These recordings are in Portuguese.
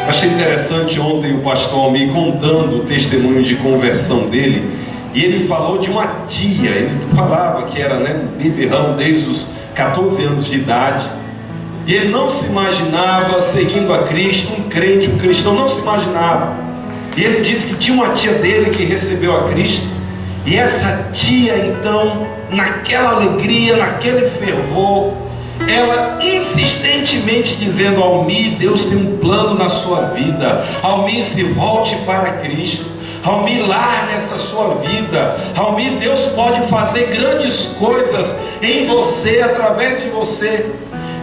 Achei interessante ontem o pastor Almir contando o testemunho de conversão dele, e ele falou de uma tia. Ele falava que era beberrão desde os 14 anos de idade, e ele não se imaginava seguindo a Cristo, um crente, um cristão, não se imaginava. E ele disse que tinha uma tia dele que recebeu a Cristo, e essa tia então, naquela alegria, naquele fervor, ela insistentemente dizendo: Almir, Deus tem um plano na sua vida. Almir, se volte para Cristo. Almir, largue essa sua vida. Almir, Deus pode fazer grandes coisas em você, através de você.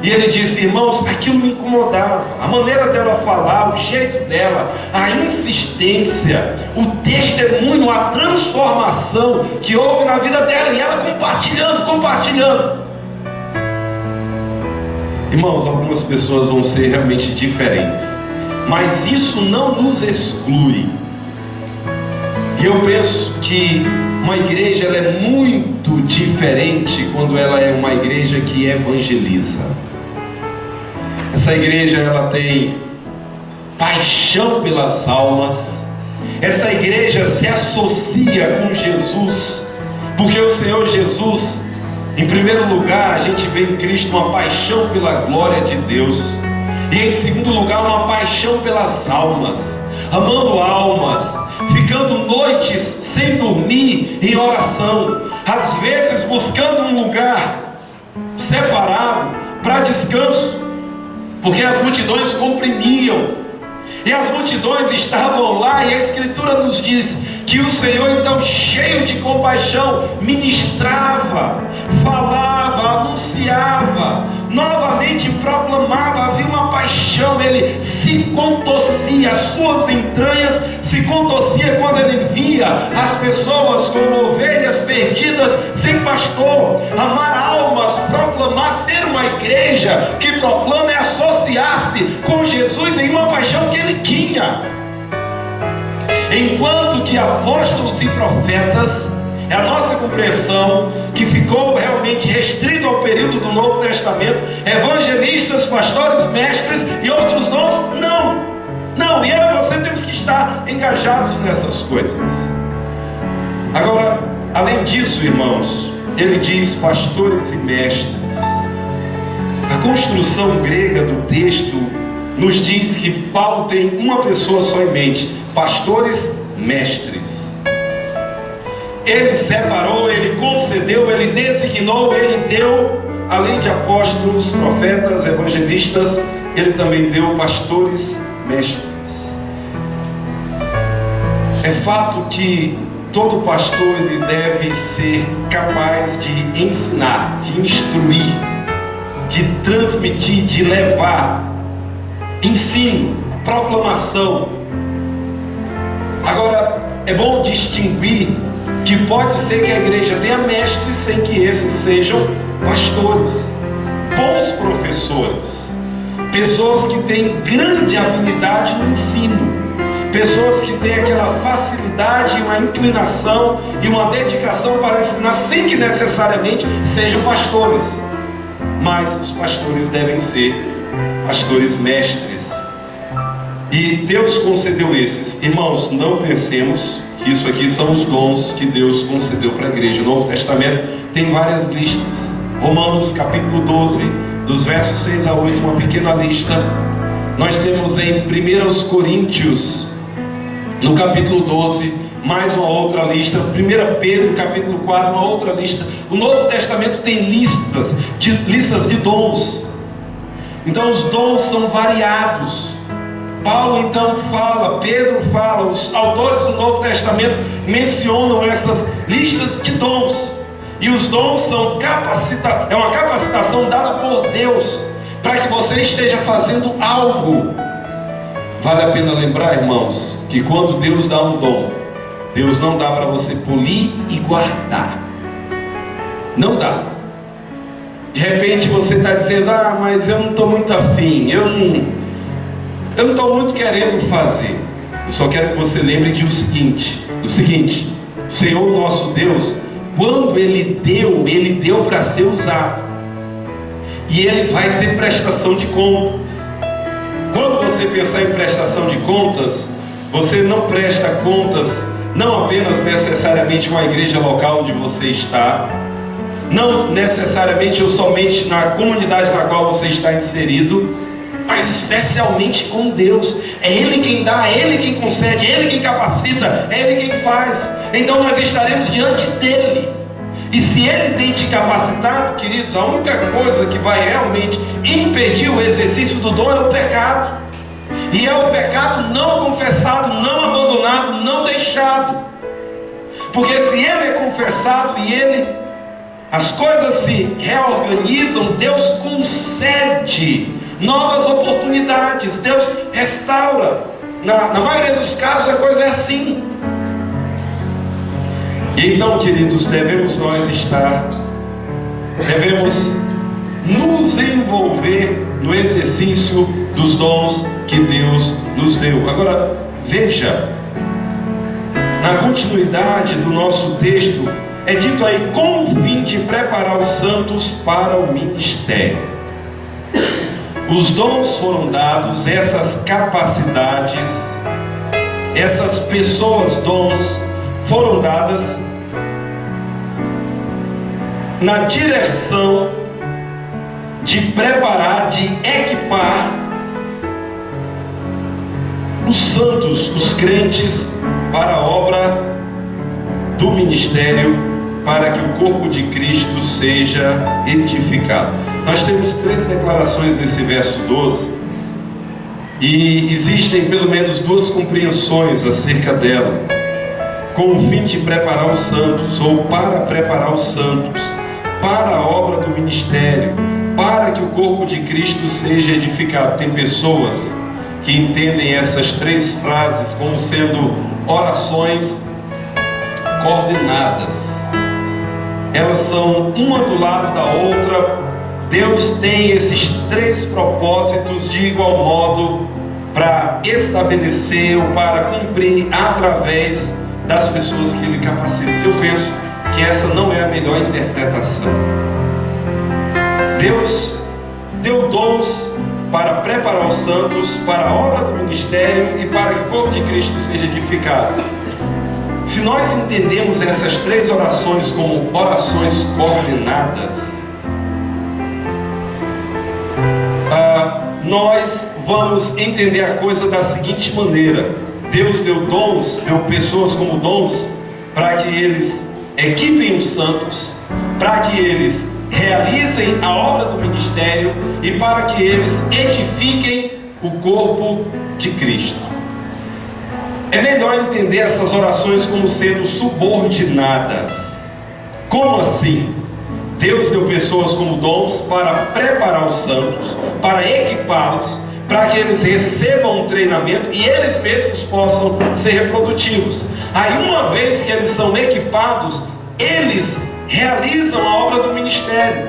E ele disse: irmãos, aquilo me incomodava, a maneira dela falar, o jeito dela, a insistência, o testemunho, a transformação que houve na vida dela, e ela compartilhando. Irmãos, algumas pessoas vão ser realmente diferentes, mas isso não nos exclui. E eu penso que uma igreja ela é muito diferente quando ela é uma igreja que evangeliza. Essa igreja ela tem paixão pelas almas. Essa igreja se associa com Jesus, porque o Senhor Jesus, em primeiro lugar, a gente vê em Cristo uma paixão pela glória de Deus, e em segundo lugar, uma paixão pelas almas, amando almas, ficando noites sem dormir em oração, às vezes buscando um lugar separado para descanso, porque as multidões comprimiam, e as multidões estavam lá, e a Escritura nos diz que o Senhor então, cheio de compaixão, ministrava, falava, anunciava, novamente proclamava. Havia uma paixão, ele se contorcia, as suas entranhas se contorcia quando ele via as pessoas como ovelhas perdidas sem pastor. Amar almas, proclamar, ser uma igreja que proclama e associar-se com Jesus em uma paixão que ele tinha. Enquanto que apóstolos e profetas, é a nossa compreensão, que ficou realmente restrito ao período do Novo Testamento, evangelistas, pastores, mestres e outros dons, não, e eu e você temos que estar engajados nessas coisas. Agora, além disso, irmãos, ele diz pastores e mestres. A construção grega do texto nos diz que Paulo tem uma pessoa só em mente: pastores, mestres. Ele separou, ele concedeu, ele designou, ele deu, além de apóstolos, profetas, evangelistas, ele também deu pastores, mestres. É fato que todo pastor ele deve ser capaz de ensinar, de instruir, de transmitir, de levar ensino, proclamação. Agora, é bom distinguir que pode ser que a igreja tenha mestres sem que esses sejam pastores, bons professores, pessoas que têm grande habilidade no ensino, pessoas que têm aquela facilidade, uma inclinação e uma dedicação para ensinar, sem que necessariamente sejam pastores. Mas os pastores devem ser pastores mestres, e Deus concedeu esses. Irmãos, não pensemos que isso aqui são os dons que Deus concedeu para a igreja. O Novo Testamento tem várias listas. Romanos capítulo 12, dos versos 6 a 8, uma pequena lista. Nós temos em 1 Coríntios, no capítulo 12, mais uma outra lista. 1 Pedro capítulo 4, uma outra lista. O Novo Testamento tem listas de dons. Então os dons são variados. Paulo então fala, Pedro fala, os autores do Novo Testamento mencionam essas listas de dons. E os dons são é uma capacitação dada por Deus para que você esteja fazendo algo. Vale a pena lembrar, irmãos, que quando Deus dá um dom, Deus não dá para você polir e guardar. Não dá. De repente você está dizendo: mas eu não estou muito afim, eu não estou muito querendo fazer. Eu só quero que você lembre que o seguinte: o Senhor nosso Deus, quando Ele deu para ser usado, e Ele vai ter prestação de contas. Quando você você pensar em prestação de contas, você não presta contas não apenas necessariamente com a igreja local onde você está, não necessariamente ou somente na comunidade na qual você está inserido, mas especialmente com Deus. É Ele quem dá, é Ele quem concede, é Ele quem capacita, é Ele quem faz. Então nós estaremos diante dEle. E se Ele tem te capacitado, queridos, a única coisa que vai realmente impedir o exercício do dom é o pecado. E é o pecado não confessado, não abandonado, não deixado. Porque se ele é confessado e as coisas se reorganizam, Deus concede novas oportunidades, Deus restaura. Na maioria dos casos a coisa é assim. E então, queridos, devemos nos envolver no exercício dos dons que Deus nos deu. Agora, veja, na continuidade do nosso texto, é dito aí, com o fim de preparar os santos para o ministério. Os dons foram dados, essas capacidades, essas pessoas, dons, foram dadas na direção de preparar, de equipar os santos, os crentes, para a obra do ministério, para que o corpo de Cristo seja edificado. Nós temos 3 declarações nesse verso 12, e existem pelo menos 2 compreensões acerca dela. Com o fim de preparar os santos, ou para preparar os santos, para a obra do ministério, para que o corpo de Cristo seja edificado. Tem pessoas que entendem essas 3 frases como sendo orações coordenadas. Elas são uma do lado da outra. Deus tem esses 3 propósitos de igual modo para estabelecer ou para cumprir através das pessoas que Ele capacita. Eu penso que essa não é a melhor interpretação. Deus deu dons para preparar os santos para a obra do ministério e para que o corpo de Cristo seja edificado. Se nós entendemos essas 3 orações como orações coordenadas, nós vamos entender a coisa da seguinte maneira: Deus deu dons, deu pessoas como dons, para que eles equipem os santos, para que eles realizem a obra do ministério e para que eles edifiquem o corpo de Cristo. É melhor entender essas orações como sendo subordinadas. Como assim? Deus deu pessoas como dons para preparar os santos, para equipá-los, para que eles recebam um treinamento e eles mesmos possam ser reprodutivos. Aí, uma vez que eles são equipados, eles realizam a obra do ministério.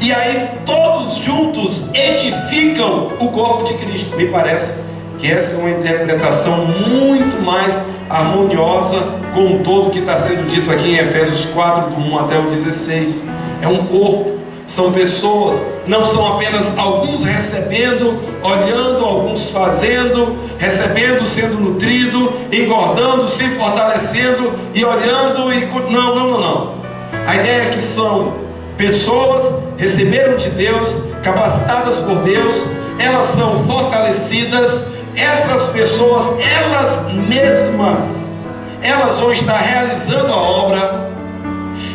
E aí todos juntos edificam o corpo de Cristo. Me parece que essa é uma interpretação muito mais harmoniosa com todo que está sendo dito aqui em Efésios 4, do 1 até o 16. É um corpo, são pessoas, não são apenas alguns recebendo, olhando, alguns fazendo, recebendo, sendo nutrido, engordando, se fortalecendo e olhando e... Não. A ideia é que são pessoas, receberam de Deus, capacitadas por Deus, elas são fortalecidas. Essas pessoas, elas mesmas, elas vão estar realizando a obra,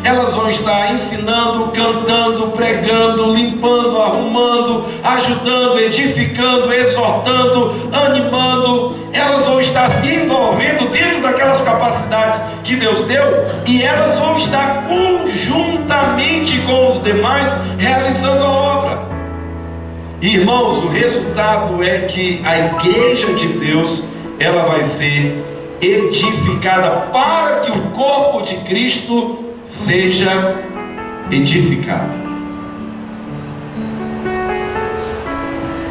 elas vão estar ensinando, cantando, pregando, limpando, arrumando, ajudando, edificando, exortando, animando. Elas vão estar se envolvendo dentro daquelas capacidades que Deus deu, e elas vão estar conjuntamente com os demais realizando a obra. Irmãos, o resultado é que a igreja de Deus, ela vai ser edificada para que o corpo de Cristo seja edificado.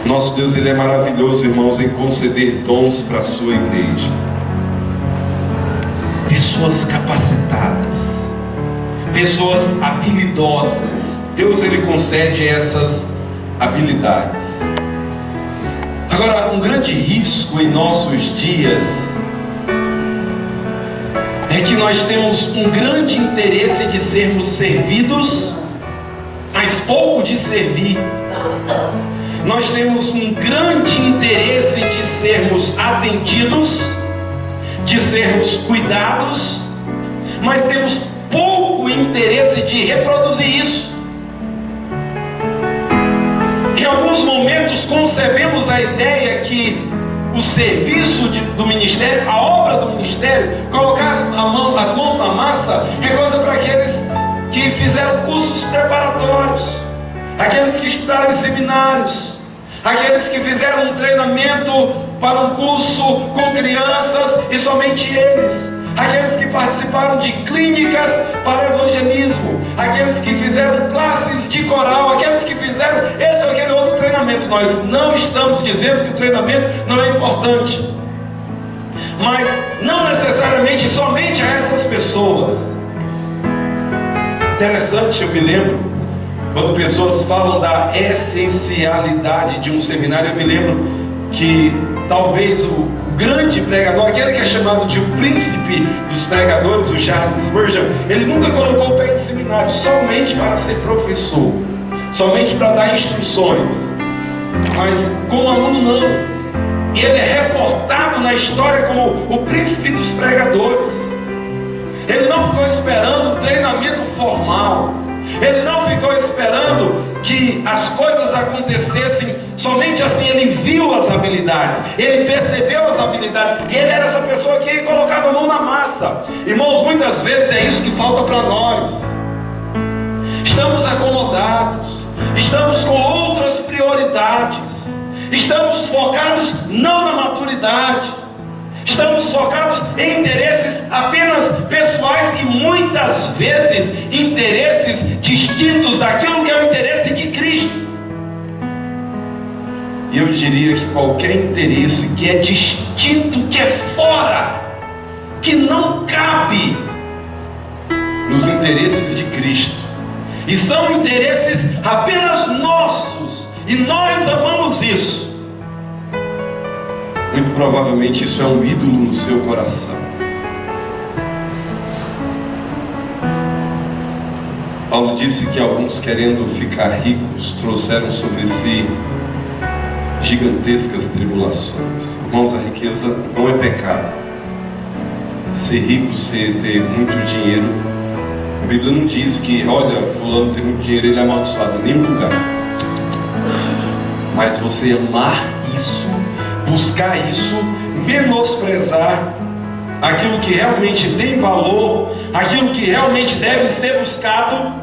Nosso Deus, Ele é maravilhoso, irmãos, em conceder dons para a sua igreja. Pessoas capacitadas, pessoas habilidosas. Deus, Ele concede essas habilidades. Agora, um grande risco em nossos dias é que nós temos um grande interesse de sermos servidos, mas pouco de servir. Nós temos um grande interesse de sermos atendidos, de sermos cuidados, mas temos pouco interesse de reproduzir isso. Em alguns momentos concebemos a ideia que o serviço do ministério, a obra do ministério, colocar as mãos na massa, é coisa para aqueles que fizeram cursos preparatórios, aqueles que estudaram em seminários, aqueles que fizeram um treinamento para um curso com crianças e somente eles, aqueles que participaram de clínicas para evangelismo, aqueles que fizeram classes de coral, aqueles que fizeram esse ou aquele outro treinamento. Nós não estamos dizendo que o treinamento não é importante, mas não necessariamente somente a essas pessoas. Interessante, eu me lembro, quando pessoas falam da essencialidade de um seminário, eu me lembro que talvez o grande pregador, aquele que é chamado de o príncipe dos pregadores, o Charles Spurgeon, ele nunca colocou o pé em seminário somente para ser professor, somente para dar instruções, mas como aluno não. E ele é reportado na história como o príncipe dos pregadores. Ele não ficou esperando um treinamento formal, ele não ficou esperando que as coisas acontecessem somente assim. Ele viu as habilidades, ele percebeu as habilidades, e ele era essa pessoa que colocava a mão na massa. Irmãos, muitas vezes é isso que falta para nós. Estamos acomodados, estamos com outras prioridades, estamos focados não na maturidade, estamos focados em interesses apenas pessoais e muitas vezes interesses distintos daquilo que é o interesse de Cristo. E eu diria que qualquer interesse que é distinto, que é fora, que não cabe nos interesses de Cristo, e são interesses apenas nossos, e nós amamos isso, muito provavelmente isso é um ídolo no seu coração. Paulo disse que alguns, querendo ficar ricos, trouxeram sobre si gigantescas tribulações. Irmãos, a riqueza não é pecado. Ser rico, ter muito dinheiro, a Bíblia não diz que, olha, fulano tem muito dinheiro, ele é amaldiçoado, em nenhum lugar. Mas você amar isso, buscar isso, menosprezar aquilo que realmente tem valor, aquilo que realmente deve ser buscado,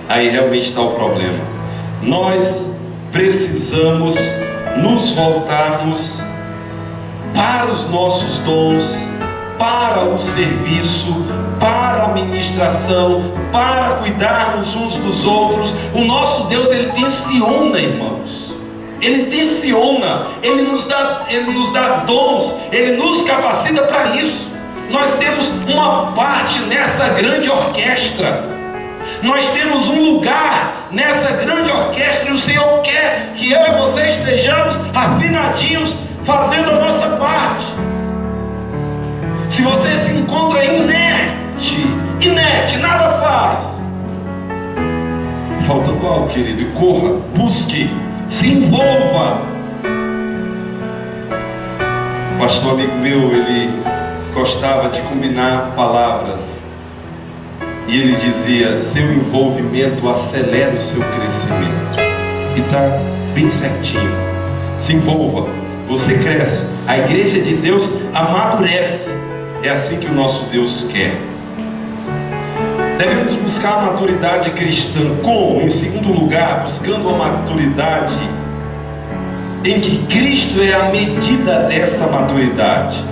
aí realmente está o problema. Nós precisamos nos voltarmos para os nossos dons, para o serviço, para a ministração, para cuidarmos uns dos outros. O nosso Deus, Ele tensiona, irmãos. Ele tensiona, Ele nos dá dons, Ele nos capacita para isso. Nós temos uma parte nessa grande orquestra. Nós temos um lugar nessa grande orquestra, e o Senhor quer que eu e você estejamos afinadinhos, fazendo a nossa parte. Se você se encontra inerte, nada faz, faltando algo, querido, corra, busque, se envolva. Um pastor amigo meu, ele gostava de combinar palavras, e ele dizia: seu envolvimento acelera o seu crescimento. E está bem certinho. Se envolva, você cresce, a igreja de Deus amadurece. É assim que o nosso Deus quer. Devemos buscar a maturidade cristã. Como? Em segundo lugar, buscando a maturidade em que Cristo é a medida dessa maturidade.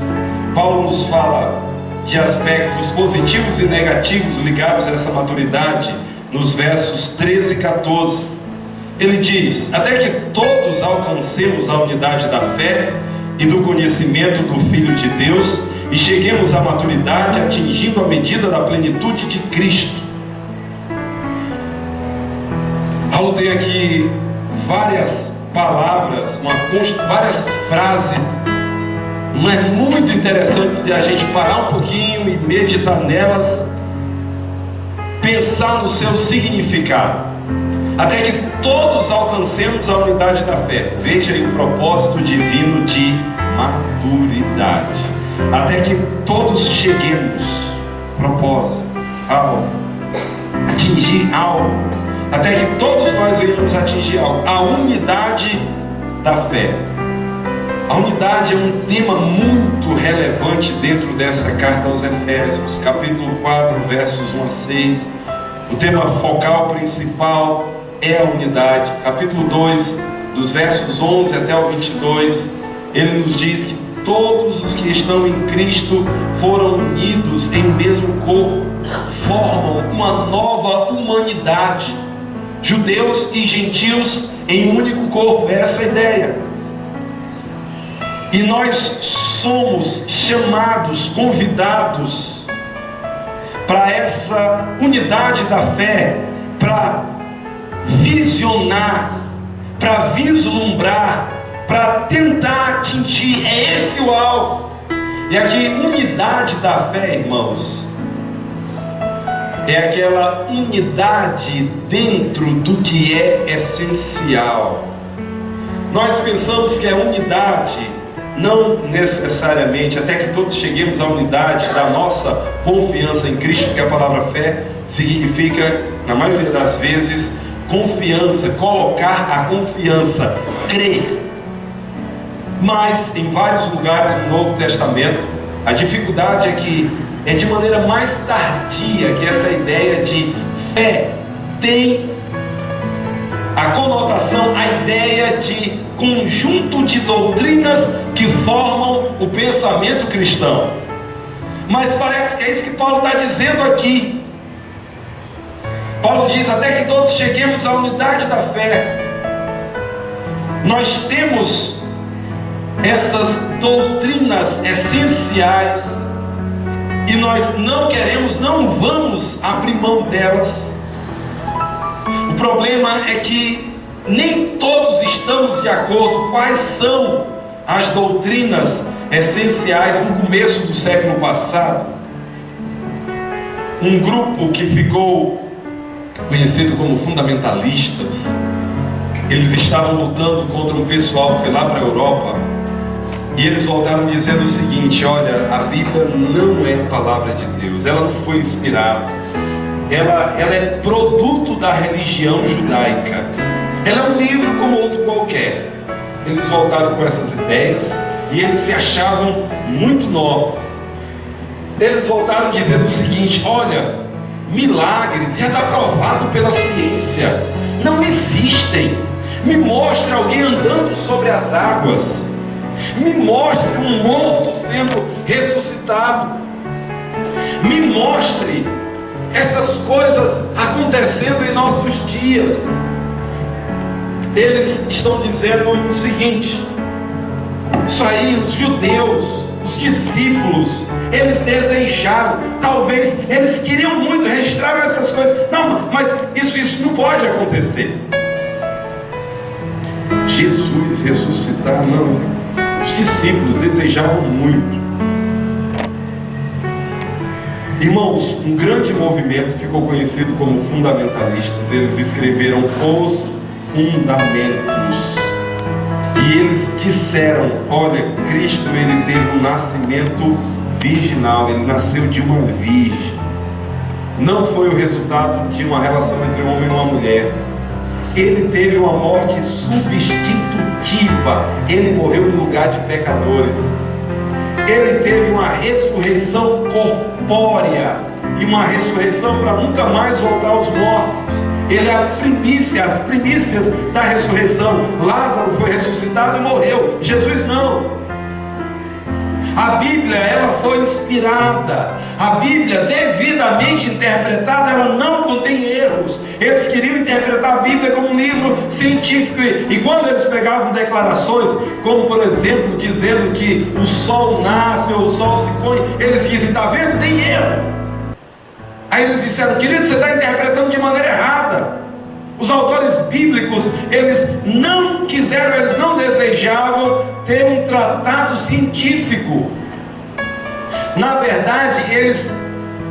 Paulo nos fala de aspectos positivos e negativos ligados a essa maturidade nos versos 13 e 14. Ele diz: até que todos alcancemos a unidade da fé e do conhecimento do Filho de Deus e cheguemos à maturidade, atingindo a medida da plenitude de Cristo. Paulo tem aqui várias palavras, várias frases, não é muito interessante de a gente parar um pouquinho e meditar nelas, pensar no seu significado, até que todos alcancemos a unidade da fé. Veja aí o propósito divino de maturidade, até que todos cheguemos, propósito, ao atingir algo, até que todos nós venhamos atingir algo, a unidade da fé. A unidade é um tema muito relevante dentro dessa carta aos Efésios, capítulo 4, versos 1 a 6. O tema focal principal é a unidade. Capítulo 2, dos versos 11 até o 22, ele nos diz que todos os que estão em Cristo foram unidos em um mesmo corpo, formam uma nova humanidade, judeus e gentios em um único corpo. Essa é a ideia. E nós somos chamados, convidados para essa unidade da fé, para visionar, para vislumbrar, para tentar atingir. É esse o alvo. E aqui, unidade da fé, irmãos, é aquela unidade dentro do que é essencial. Nós pensamos que a unidade, não necessariamente, até que todos cheguemos à unidade da nossa confiança em Cristo, porque a palavra fé significa, na maioria das vezes, confiança, colocar a confiança, crer. Mas em vários lugares no Novo Testamento, a dificuldade é que é de maneira mais tardia que essa ideia de fé tem a conotação, a ideia de conjunto de doutrinas que formam o pensamento cristão. Mas parece que é isso que Paulo está dizendo aqui. Paulo diz: até que todos cheguemos à unidade da fé. Nós temos essas doutrinas essenciais e nós não queremos, não vamos abrir mão delas. O problema é que nem todos estamos de acordo quais são as doutrinas essenciais. No começo do século passado, um grupo que ficou conhecido como fundamentalistas, eles estavam lutando contra um pessoal que foi lá para a Europa, e eles voltaram dizendo o seguinte: olha, a Bíblia não é palavra de Deus, ela não foi inspirada, ela é produto da religião judaica, ela é um livro como outro qualquer. Eles voltaram com essas ideias e eles se achavam muito nobres. Eles voltaram dizendo o seguinte: olha, milagres já está provado pela ciência, não existem. Me mostre alguém andando sobre as águas, me mostre um morto sendo ressuscitado, me mostre essas coisas acontecendo em nossos dias. Eles estão dizendo o seguinte: isso aí, os judeus, os discípulos, eles desejaram, talvez eles queriam muito, registraram essas coisas. Não, mas isso não pode acontecer. Jesus ressuscitar, não. Os discípulos desejavam muito. Irmãos, um grande movimento ficou conhecido como fundamentalistas. Eles escreveram os fundamentos. E eles disseram: olha, Cristo, ele teve um nascimento virginal, ele nasceu de uma virgem, não foi o resultado de uma relação entre um homem e uma mulher, ele teve uma morte substitutiva, ele morreu no lugar de pecadores, ele teve uma ressurreição corpórea e uma ressurreição para nunca mais voltar aos mortos. Ele é a primícia, as primícias da ressurreição. Lázaro foi ressuscitado e morreu, Jesus não. A Bíblia, ela foi inspirada. A Bíblia, devidamente interpretada, ela não contém erros. Eles queriam interpretar a Bíblia como um livro científico. E quando eles pegavam declarações, como por exemplo, dizendo que o sol nasce ou o sol se põe, eles dizem: está vendo? Tem erro. Aí eles disseram: querido, você está interpretando de maneira errada. Os autores bíblicos, eles não quiseram, eles não desejavam ter um tratado científico. Na verdade, eles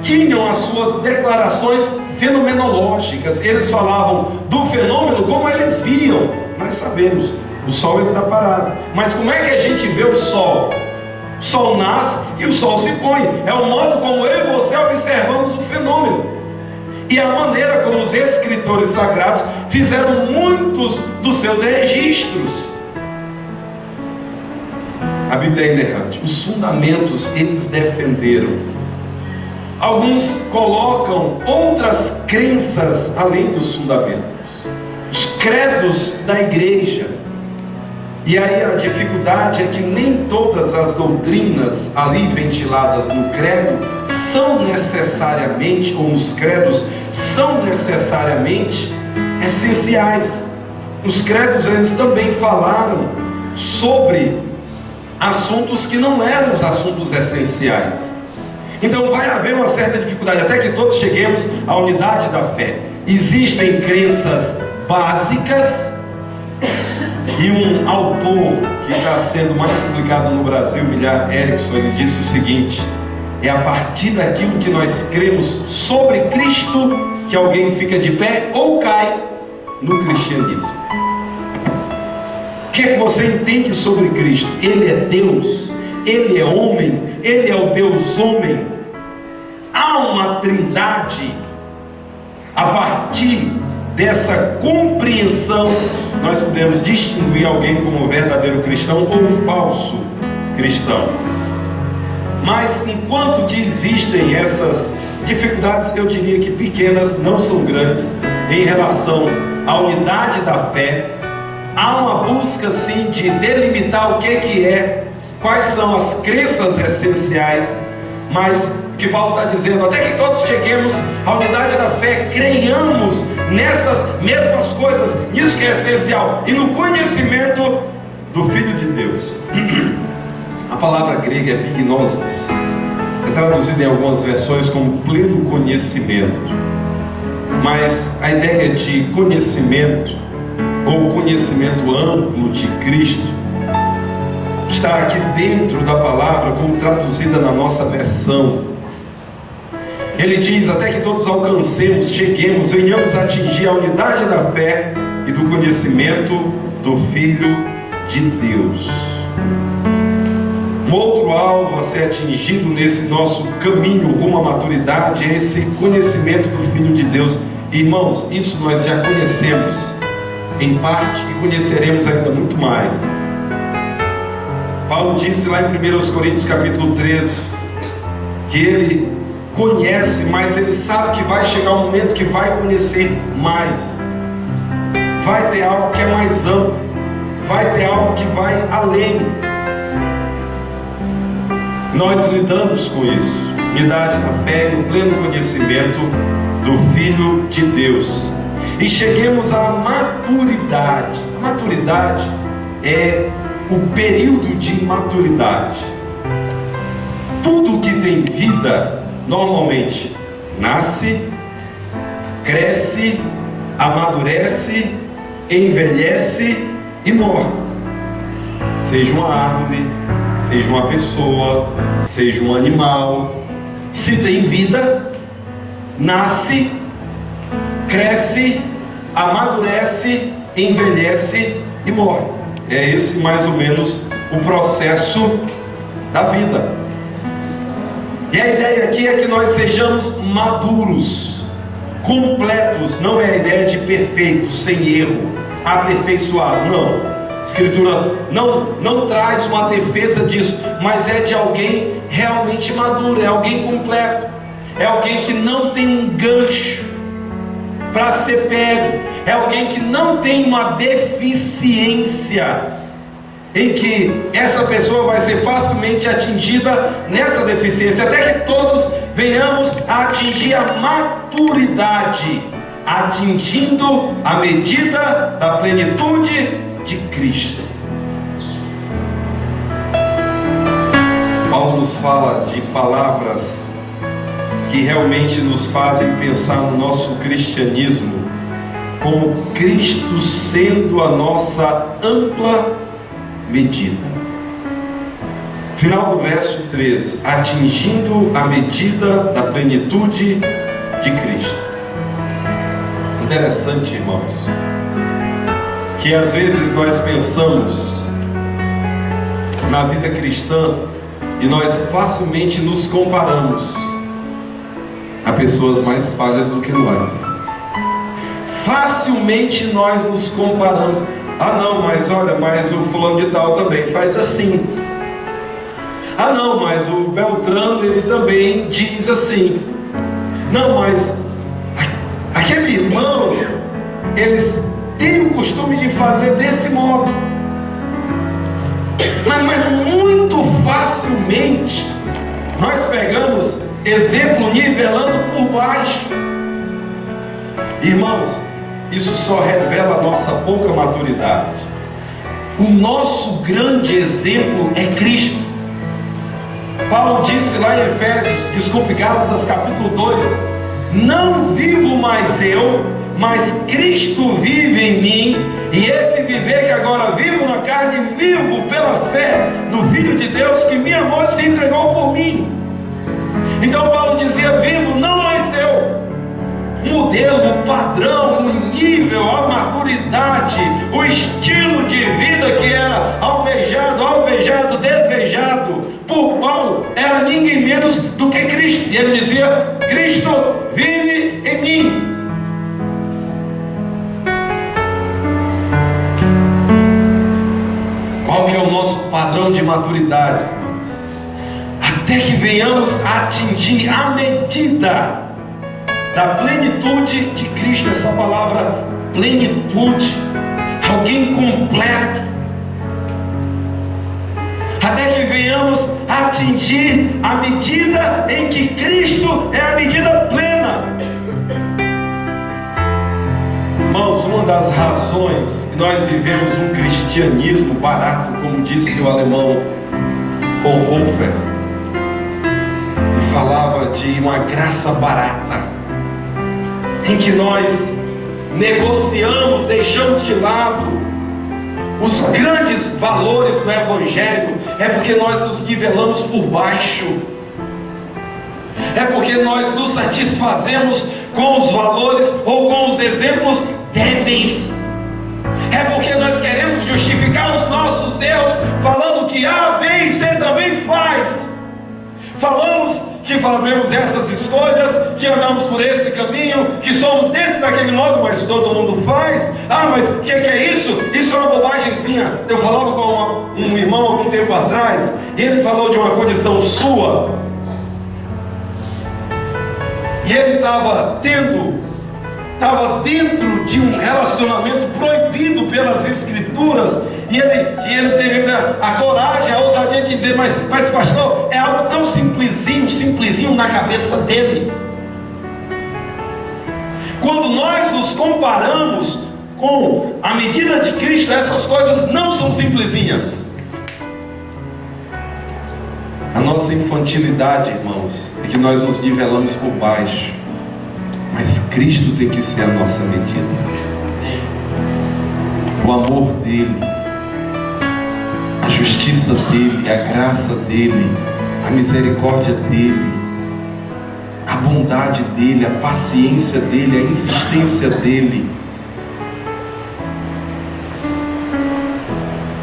tinham as suas declarações fenomenológicas. Eles falavam do fenômeno como eles viam. Nós sabemos, o sol está parado. Mas como é que a gente vê o sol? O sol nasce e o sol se põe. É o modo como eu e você observamos o fenômeno. E a maneira como os escritores sagrados fizeram muitos dos seus registros. A Bíblia é inerrante. Os fundamentos eles defenderam. Alguns colocam outras crenças além dos fundamentos. Os credos da igreja. E aí a dificuldade é que nem todas as doutrinas ali ventiladas no credo são necessariamente, ou nos credos, são necessariamente essenciais. Os credos eles também falaram sobre assuntos que não eram os assuntos essenciais. Então vai haver uma certa dificuldade, até que todos cheguemos à unidade da fé. Existem crenças básicas. E um autor que está sendo mais publicado no Brasil, Millard Erickson, ele disse o seguinte: é a partir daquilo que nós cremos sobre Cristo que alguém fica de pé ou cai no cristianismo. O que é que você entende sobre Cristo? Ele é Deus, Ele é homem, Ele é o Deus homem. Há uma trindade. A partir dessa compreensão, nós podemos distinguir alguém como verdadeiro cristão ou falso cristão. Mas enquanto que existem essas dificuldades, eu diria que pequenas, não são grandes, em relação à unidade da fé, há uma busca sim de delimitar o que é, quais são as crenças essenciais, mas o que Paulo está dizendo, até que todos cheguemos à unidade da fé, creiamos nessas mesmas coisas, nisso que é essencial, e no conhecimento do Filho de Deus. A palavra grega é pignosis, é traduzida em algumas versões como pleno conhecimento, mas a ideia de conhecimento, ou conhecimento amplo de Cristo, está aqui dentro da palavra, como traduzida na nossa versão. Ele diz, até que todos alcancemos, cheguemos, venhamos a atingir a unidade da fé e do conhecimento do Filho de Deus. Um outro alvo a ser atingido nesse nosso caminho rumo à maturidade é esse conhecimento do Filho de Deus. Irmãos, isso nós já conhecemos em parte e conheceremos ainda muito mais. Paulo disse lá em 1 Coríntios capítulo 13 que ele conhece, mas ele sabe que vai chegar um momento que vai conhecer mais. Vai ter algo que é mais amplo, vai ter algo que vai além. Nós lidamos com isso, unidade na fé e no pleno conhecimento do Filho de Deus. E cheguemos à maturidade. A maturidade é o período de maturidade. Tudo que tem vida normalmente nasce, cresce, amadurece, envelhece e morre. Seja uma árvore, seja uma pessoa, seja um animal, se tem vida, nasce, cresce, amadurece, envelhece e morre. É esse mais ou menos o processo da vida. E a ideia aqui é que nós sejamos maduros, completos. Não é a ideia de perfeito, sem erro, aperfeiçoado, não. A Escritura não traz uma defesa disso, mas é de alguém realmente maduro, é alguém completo, é alguém que não tem um gancho para ser pego, é alguém que não tem uma deficiência em que essa pessoa vai ser facilmente atingida nessa deficiência, até que todos venhamos a atingir a maturidade, atingindo a medida da plenitude de Cristo. Paulo nos fala de palavras que realmente nos fazem pensar no nosso cristianismo como Cristo sendo a nossa ampla medida. Final do verso 13: atingindo a medida da plenitude de Cristo. Interessante, irmãos, que às vezes nós pensamos na vida cristã e nós facilmente nos comparamos a pessoas mais falhas do que nós. Facilmente nós nos comparamos. Ah não, mas olha, mas o fulano de tal também faz assim. Ah não, mas o Beltrano ele também diz assim. Não, mas aquele irmão, eles têm o costume de fazer desse modo. Mas muito facilmente nós pegamos exemplo nivelando por baixo. Irmãos, isso só revela a nossa pouca maturidade. O nosso grande exemplo é Cristo. Paulo disse lá em Gálatas capítulo 2: não vivo mais eu, mas Cristo vive em mim, e esse viver que agora vivo na carne, vivo pela fé no Filho de Deus que me amou e se entregou por mim. Então Paulo dizia: vivo não mais eu. O modelo, o padrão, o nível, a maturidade, o estilo de vida que era almejado, alvejado, desejado por Paulo era ninguém menos do que Cristo. E ele dizia: Cristo vive em mim. Qual que é o nosso padrão de maturidade, irmãos? Até que venhamos a atingir a medida da plenitude de Cristo. Essa palavra plenitude, alguém completo. Até que venhamos a atingir a medida em que Cristo é a medida plena. Irmãos, uma das razões que nós vivemos um cristianismo barato, como disse o alemão Bonhoeffer, e falava de uma graça barata, em que nós negociamos, deixamos de lado os grandes valores do Evangelho, é porque nós nos nivelamos por baixo, é porque nós nos satisfazemos com os valores ou com os exemplos débeis, é porque nós queremos justificar os nossos erros falando que A, B e C também faz. Falamos que fazemos essas escolhas, que andamos por esse caminho, que somos desse daquele modo, mas todo mundo faz. Ah, mas o que é isso? Isso é uma bobagemzinha. Eu falava com um irmão algum tempo atrás, e ele falou de uma condição sua, e ele estava dentro de um relacionamento proibido pelas Escrituras, e ele teve a coragem, a ousadia de dizer: mas pastor, é algo tão simplesinho na cabeça dele. Quando nós nos comparamos com a medida de Cristo, essas coisas não são simplesinhas. A nossa infantilidade, irmãos, é que nós nos nivelamos por baixo, mas Cristo tem que ser a nossa medida. O amor dele, a justiça dele, a graça dele, a misericórdia dele, a bondade dele, a paciência dele, a insistência dele,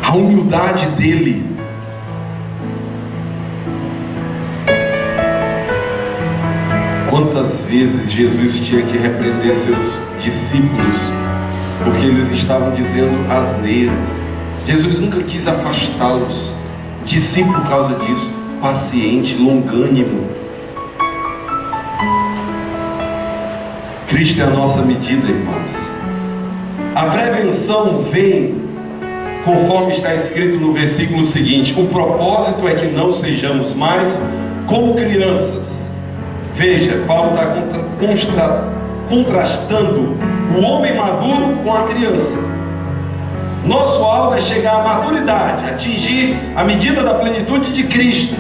a humildade dele. Quantas vezes Jesus tinha que repreender seus discípulos porque eles estavam dizendo asneiras. Jesus nunca quis afastá-los de si por causa disso. Paciente, longânimo. Cristo é a nossa medida, irmãos. A prevenção vem conforme está escrito no versículo seguinte: o propósito é que não sejamos mais como crianças. Veja, Paulo está contrastando o homem maduro com a criança. Nosso alvo é chegar à maturidade, atingir a medida da plenitude de Cristo.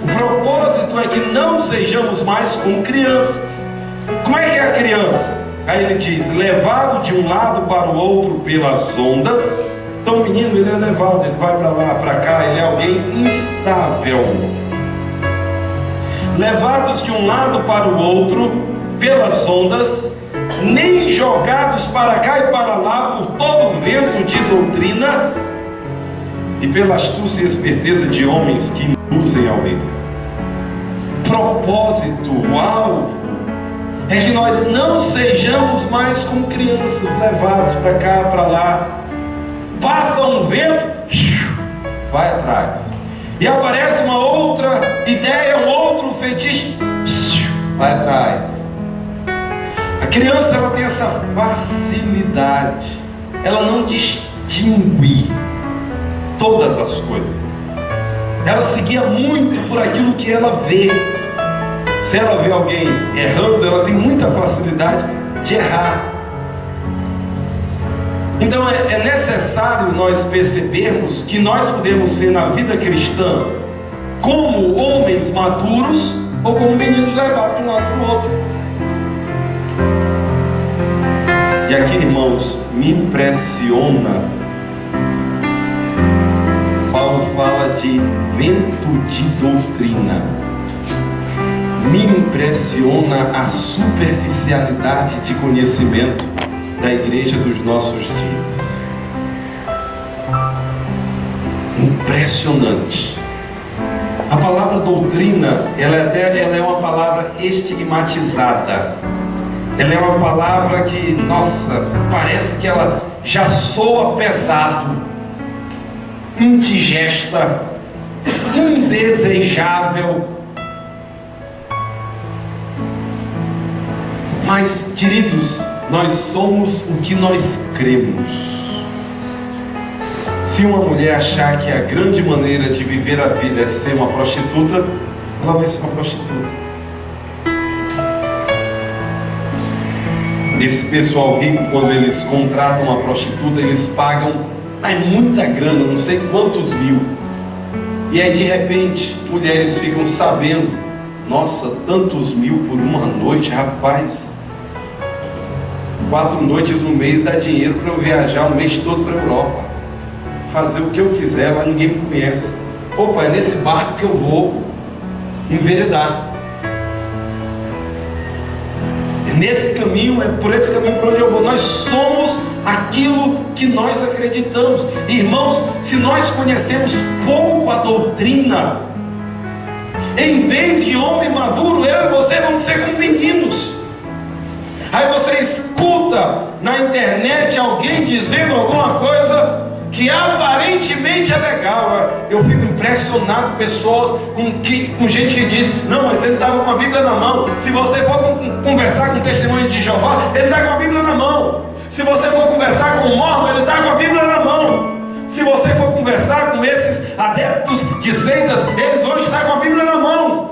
O propósito é que não sejamos mais como crianças. Como é que é a criança? Aí ele diz: levado de um lado para o outro pelas ondas. Então o menino, ele é levado, ele vai para lá, para cá, ele é alguém instável. Levados de um lado para o outro pelas ondas, nem jogados para cá e para lá por todo vento de doutrina e pela astúcia e esperteza de homens que induzem ao erro. Propósito, o alvo, é que nós não sejamos mais como crianças levados para cá, para lá. Passa um vento, vai atrás. E aparece uma outra ideia, um outro fetiche, vai atrás. A criança, ela tem essa facilidade, ela não distingue todas as coisas. Ela se guia muito por aquilo que ela vê. Se ela vê alguém errando, ela tem muita facilidade de errar. Então é necessário nós percebermos que nós podemos ser na vida cristã como homens maduros ou como meninos levados de um lado para o outro. E aqui, irmãos, me impressiona, Paulo fala de vento de doutrina. Me impressiona a superficialidade de conhecimento da igreja dos nossos dias. Impressionante. A palavra doutrina, ela é uma palavra estigmatizada. Ela é uma palavra que, nossa, parece que ela já soa pesado, indigesta, indesejável. Mas, queridos, nós somos o que nós cremos. Se uma mulher achar que a grande maneira de viver a vida é ser uma prostituta, ela vai ser uma prostituta. Esse pessoal rico, quando eles contratam uma prostituta, eles pagam muita grana, não sei quantos mil. E aí de repente, mulheres ficam sabendo: nossa, tantos mil por uma noite, rapaz. 4 noites no mês dá dinheiro para eu viajar o mês todo para a Europa, fazer o que eu quiser, lá ninguém me conhece. Opa, é nesse barco que eu vou enveredar. É nesse caminho, é por esse caminho para onde eu vou. Nós somos aquilo que nós acreditamos. Irmãos, se nós conhecemos pouco a doutrina, em vez de homem maduro, eu e você vamos ser como meninos. Aí você escuta na internet alguém dizendo alguma coisa que aparentemente é legal. Eu fico impressionado com pessoas, com gente que diz: não, mas ele estava com a Bíblia na mão. Se você for conversar com o testemunho de Jeová, ele está com a Bíblia na mão. Se você for conversar com o mormon, ele está com a Bíblia na mão. Se você for conversar com esses adeptos de seitas, eles vão estar com a Bíblia na mão.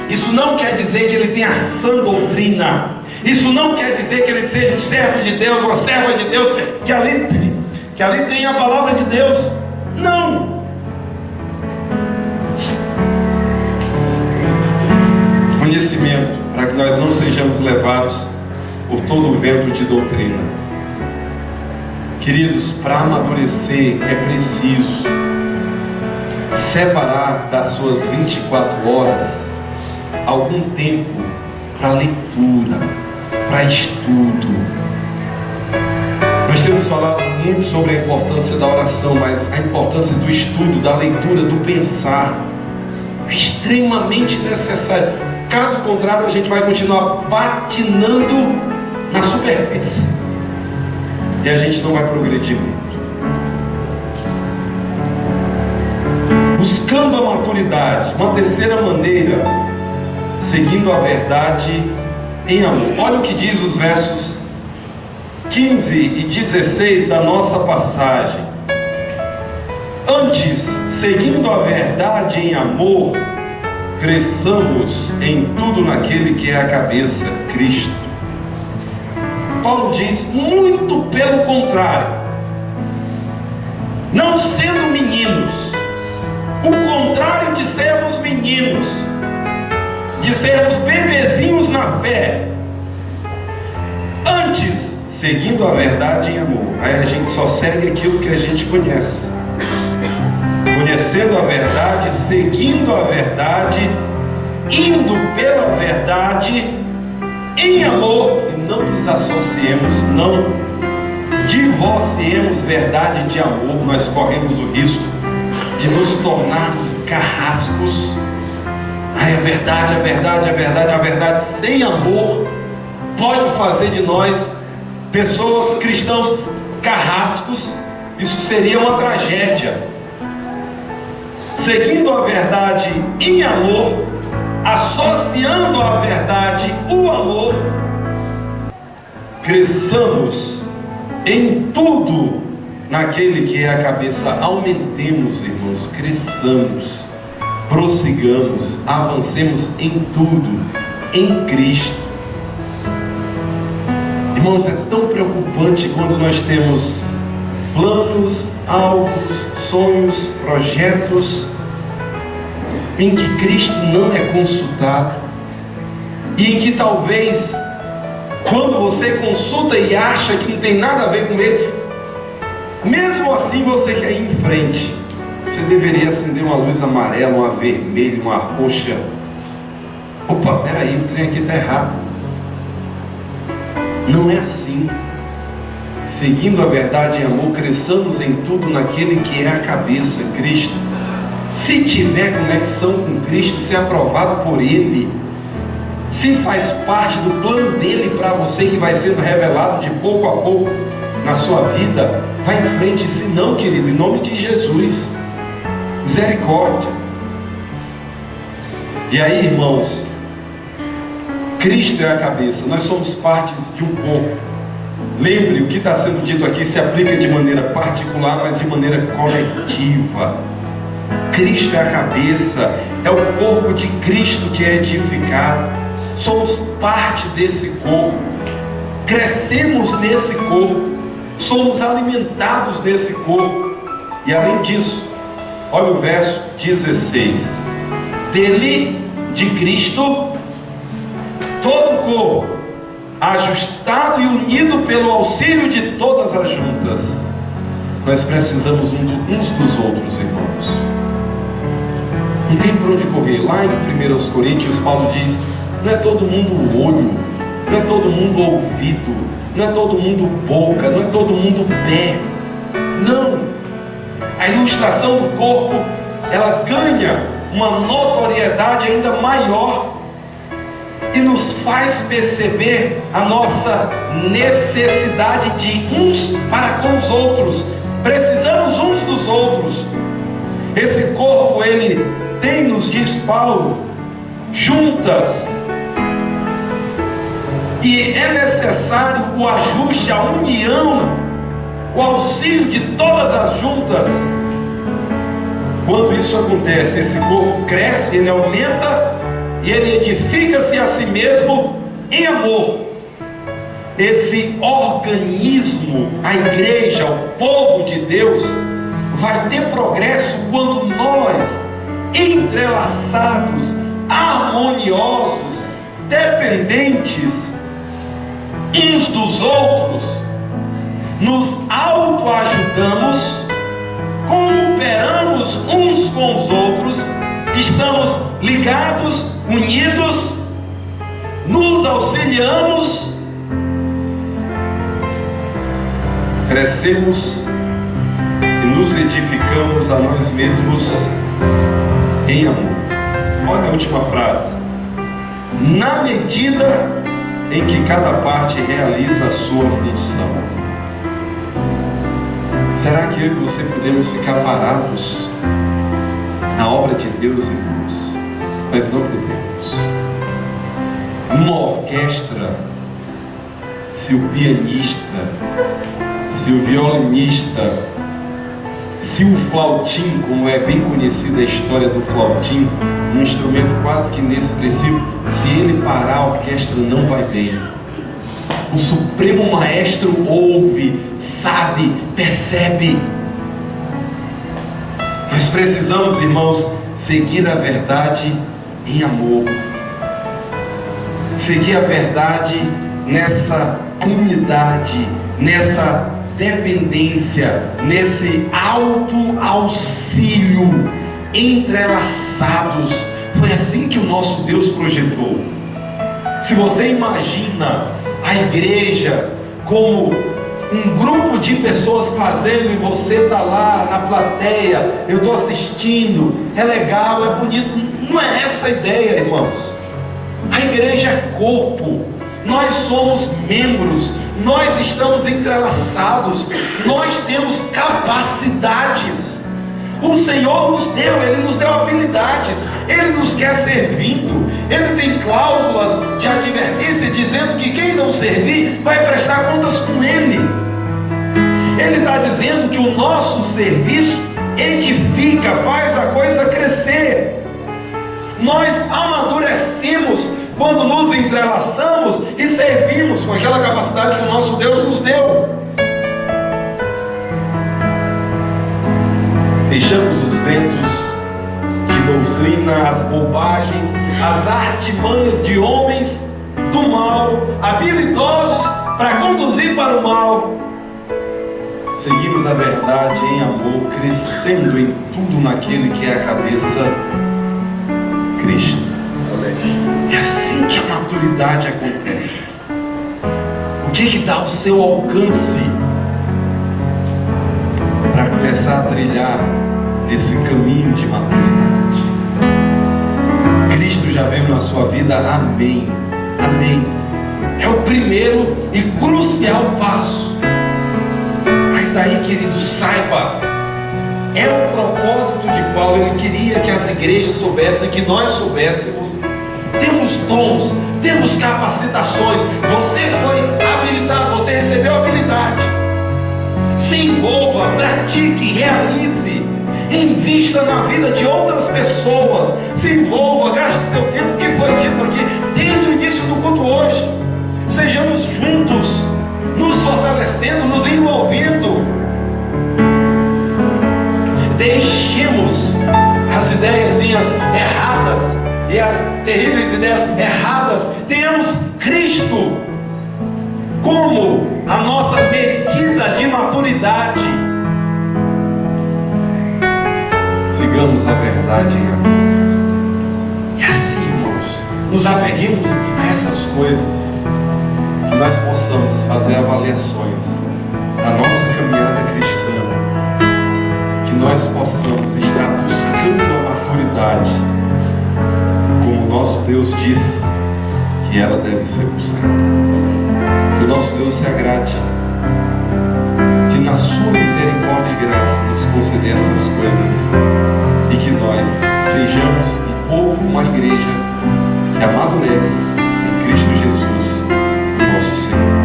Isso não quer dizer que ele tenha sã doutrina. Isso não quer dizer que ele seja um servo de Deus, uma serva de Deus, que ali tem a palavra de Deus. Não. Conhecimento, para que nós não sejamos levados por todo o vento de doutrina. Queridos, para amadurecer é preciso separar das suas 24 horas algum tempo para leitura, para estudo. Nós temos falado muito sobre a importância da oração, mas a importância do estudo, da leitura, do pensar é extremamente necessário. Caso contrário, a gente vai continuar patinando na superfície e a gente não vai progredir muito. Buscando a maturidade, uma terceira maneira, seguindo a verdade em amor. Olha o que diz os versos 15 e 16 da nossa passagem. Antes, seguindo a verdade em amor, cresçamos em tudo naquele que é a cabeça, Cristo. Paulo diz, muito pelo contrário, não sendo meninos, o contrário de sermos meninos, de sermos bebezinhos na fé, Antes, seguindo a verdade em amor. Aí a gente só segue aquilo que a gente conhece. Conhecendo a verdade, seguindo a verdade, indo pela verdade em amor, e não desassociemos, não divorciemos verdade de amor. Nós corremos o risco de nos tornarmos carrascos. Ai, a verdade sem amor pode fazer de nós pessoas cristãos carrascos. Isso seria uma tragédia. Seguindo a verdade em amor, associando à verdade o amor, cresçamos em tudo naquele que é a cabeça. Aumentemos, irmãos, cresçamos, prossigamos, avancemos em tudo em Cristo. Irmãos, é tão preocupante quando nós temos planos, alvos, sonhos, projetos em que Cristo não é consultado, e em que talvez, quando você consulta e acha que não tem nada a ver com Ele, mesmo assim você quer ir em frente. Você deveria acender uma luz amarela, uma vermelha, uma roxa. Opa, peraí, o trem aqui está errado. Não é assim. Seguindo a verdade em amor, cresçamos em tudo naquele que é a cabeça, Cristo. Se tiver conexão com Cristo, se é aprovado por Ele, se faz parte do plano dele para você, que vai sendo revelado de pouco a pouco na sua vida, vai em frente. Se não, querido, em nome de Jesus, misericórdia. E aí, irmãos, Cristo é a cabeça, nós somos partes de um corpo. Lembre, o que está sendo dito aqui se aplica de maneira particular, mas de maneira coletiva. Cristo é a cabeça, é o corpo de Cristo que é edificado. Somos parte desse corpo, crescemos nesse corpo, somos alimentados nesse corpo. E além disso, olha o verso 16: dele, de Cristo, todo o corpo, ajustado e unido pelo auxílio de todas as juntas. Nós precisamos uns dos outros, irmãos. Não tem por onde correr. Lá em 1 Coríntios, Paulo diz: não é todo mundo olho, não é todo mundo ouvido, não é todo mundo boca, não é todo mundo pé. Não. A ilustração do corpo, ela ganha uma notoriedade ainda maior e nos faz perceber a nossa necessidade de uns para com os outros. Precisamos uns dos outros. Esse corpo, ele tem, nos diz Paulo, juntas, e é necessário o ajuste, a união, o auxílio de todas as juntas. Quando isso acontece, esse corpo cresce, ele aumenta e ele edifica-se a si mesmo em amor. Esse organismo, a igreja, o povo de Deus, vai ter progresso quando nós, entrelaçados, harmoniosos, dependentes uns dos outros, nos autoajudamos, cooperamos uns com os outros, estamos ligados, unidos, nos auxiliamos, crescemos e nos edificamos a nós mesmos em amor. Olha a última frase: na medida em que cada parte realiza a sua função. Será que eu e você podemos ficar parados na obra de Deus, irmãos? Nós não podemos. Uma orquestra, se o pianista, se o violinista, se o flautim, como é bem conhecida a história do flautim, um instrumento quase que inexpressivo, se ele parar, a orquestra não vai bem. O Supremo Maestro ouve, sabe, percebe. Nós precisamos, irmãos, seguir a verdade em amor, seguir a verdade nessa unidade, nessa dependência, nesse auto-auxílio, entrelaçados. Foi assim que o nosso Deus projetou. Se você imagina a igreja como um grupo de pessoas fazendo e você está lá na plateia, eu estou assistindo, é legal, é bonito. Não é essa a ideia, irmãos. A igreja é corpo, nós somos membros, nós estamos entrelaçados, nós temos capacidades. O Senhor nos deu, Ele nos deu habilidades, Ele nos quer servindo. Ele tem cláusulas de advertência dizendo que quem não servir vai prestar contas com Ele. Ele está dizendo que o nosso serviço edifica, faz a coisa crescer. Nós amadurecemos quando nos entrelaçamos e servimos com aquela capacidade que o nosso Deus nos deu. Deixamos os ventos de doutrina, as bobagens, as artimanhas de homens do mal, habilidosos para conduzir para o mal. Seguimos a verdade em amor, crescendo em tudo naquele que é a cabeça, Cristo. É assim que a maturidade acontece. O que dá o seu alcance para começar a trilhar esse caminho de maturidade? Cristo já veio na sua vida, amém, amém. É o primeiro e crucial passo. Mas aí, querido, saiba, é o propósito de Paulo. Ele queria que as igrejas soubessem, que nós soubéssemos. Temos dons, temos capacitações. Você foi habilitado, você recebeu habilidade. Se envolva, pratique, realize, invista na vida de outras pessoas. Se envolva, gaste seu tempo, que foi dito aqui desde o início do culto hoje. Sejamos juntos, nos fortalecendo, nos envolvendo. Deixemos as ideiazinhas erradas e as terríveis ideias erradas. Tenhamos Cristo como a nossa medida de maturidade. Sigamos a verdade em amor. E assim, irmãos, nos apeguemos a essas coisas, que nós possamos fazer avaliações da nossa caminhada cristã, que nós possamos estar buscando a maturidade, como o nosso Deus disse que ela deve ser buscada. Que o nosso Deus se agrade, que na sua misericórdia e graça nos conceder essas coisas, e que nós sejamos um povo, uma igreja que amadurece em Cristo Jesus, nosso Senhor.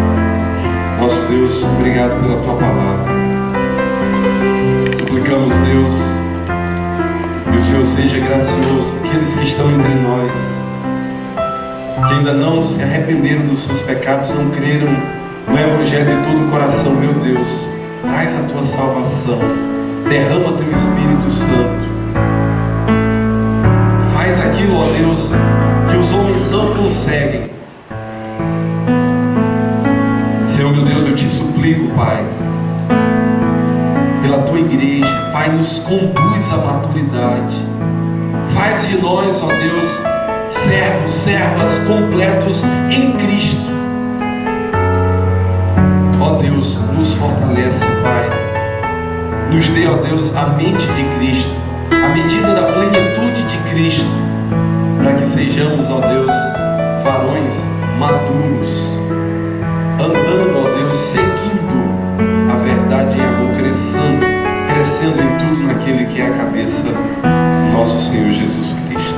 Nosso Deus, obrigado pela tua palavra. Suplicamos, Deus, que o Senhor seja gracioso. Aqueles que estão entre nós, que ainda não se arrependeram dos seus pecados, não creram no Evangelho de todo o coração, meu Deus, traz a tua salvação, derrama teu Espírito Santo, faz aquilo, ó Deus, que os homens não conseguem. Senhor, meu Deus, eu te suplico, Pai, pela tua igreja, Pai, nos conduz à maturidade, faz de nós, ó Deus, servos, servas completos em Cristo. Ó Deus, nos fortalece, Pai, nos dê, ó Deus, a mente de Cristo, a medida da plenitude de Cristo, para que sejamos, ó Deus, varões maduros, andando, ó Deus, seguindo a verdade em amor, crescendo em tudo naquele que é a cabeça, nosso Senhor Jesus Cristo.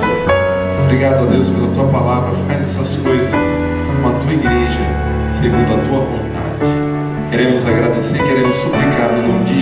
Obrigado, ó Deus, pela tua palavra. Faz essas coisas com a tua igreja, segundo a tua vontade. Queremos agradecer, queremos suplicar no nome de